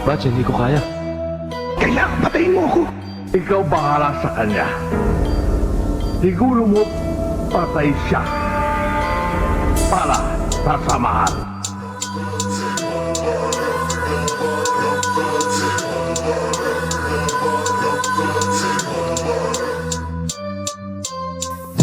Batch, hindi ko kaya. Kailangan patayin mo ako. Ikaw bahala sa kanya. Siguro mo patay siya. Para sa samahan.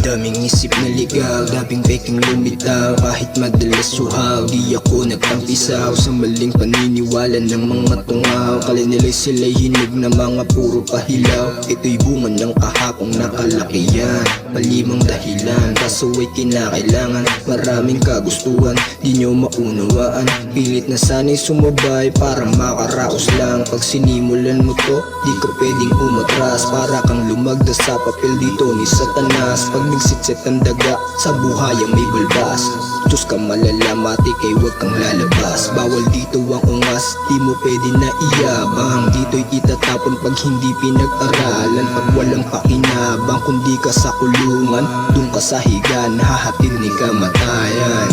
Daming isip na ligaw, daming peking lumitaw. Kahit madalas suhaw, di ako nagtampisaw sa maling paniniwala ng mga tungaw. Kala nila sila'y hinog na mga puro pahilaw. Ito'y bunga ng kahapong nakalakihan. Malimang dahilan, kaso ay kinakailangan. Maraming kagustuhan, di nyo maunawaan. Pilit na sana'y sumabay para makaraos lang. Pag sinimulan mo to, di ka pwedeng umatras. Para kang lumagda sa papel dito ni Satanas. Pag nagsitset ang daga, sa buhayang may balbas. Diyos ka malalamati kay huwag kang lalabas. Bawal dito ang ungas, di mo pwede na iyabang. Dito'y itatapon pag hindi pinag-aralan. Pag walang pakinabang, kundi ka sa kulungan, dun ka sa higan, hahatid ni kamatayan.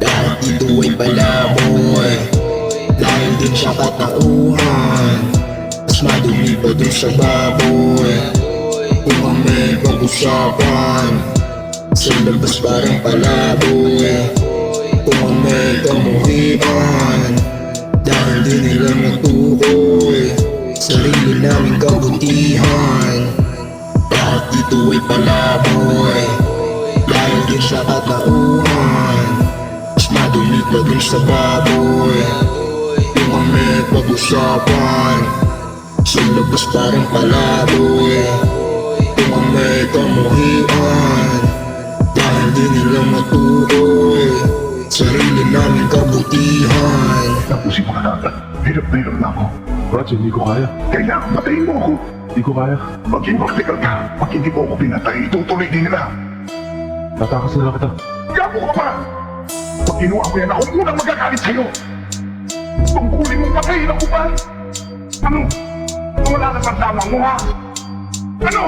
Dahil dito ay palaboy, dahil din siya katauhan. Mas madumi pa dun sa baboy. Kung ang may pag-usapan, sa labas parang palaboy. Kung ang may kamuhian, dahil di nila natukoy sarili naming kabutihan. Lahat dito ay palaboy, dahil din siya katauhan. Mas madumi pa dun sa baboy. Kung ang may pag-usapan, sa labas parang palaboy. Kung ang may kamuhian, dahil di nila matukoy sarili naming kabutihan. Tapusin mo na agad. Hirap na ako. Batch, hindi ko kaya. Kailangan patayin mo ako. Hindi ko kaya. Maging praktikal ka. Pag hindi mo ako pinatay, itutuloy din nila. Tatakas na lang kita. Gago ka pa! Pag kinuha ko yan, ako munang magagalit sa'yo. Tungkulin mong patayin ako ba? Ano? Wala na pagdamang mo ha? Ano?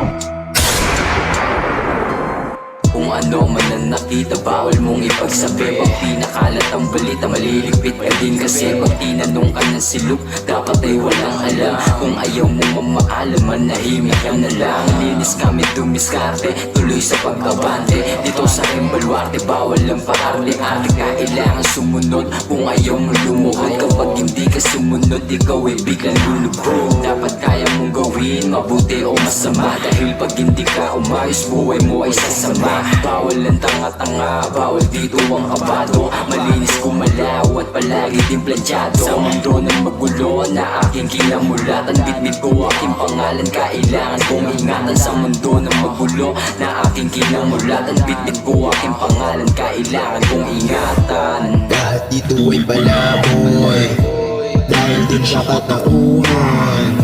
Kung ano man ang nakita, bawal mong ipagsabi. Pag pinakalat ang balita, maliligpit ka din kasi. Pag tinanong ka ng siluk, dapat ay walang alam. Kung ayaw mo mamaalam, manahimik ka na lang. Linis kami dumiskarte, tuloy sa pagkabante. Dito sa Baluarte, bawal ang paarte. Ate kailangan sumunod kung ayaw mo lumuhod. Kapag hindi ka sumunod, ikaw ay biglang lulubog. Dapat kaya mong gawin, mabuti o masama. Dahil pag hindi ka umayos, buhay mo ay sasama. Bawal ang tanga-tanga, bawal dito ang kabado. Malinis kumalaw at palagi din planchado. Sa mundo ng magulo na aking kinamulatan, bitbit ko aking pangalan, kailangan kong ingatan. Sa mundo ng magulo na aking kinamulatan, bitbit ko aking pangalan, kailangan kong ingatan. Lahat dito ay palaboy, dahil din siya katauhan.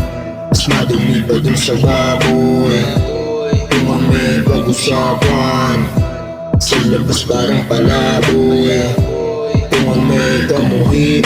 Mas madumi pa dun sa baboy. Kung ang may pag-usapan, sa labas parang palaboy. Kung ang may kamuhian,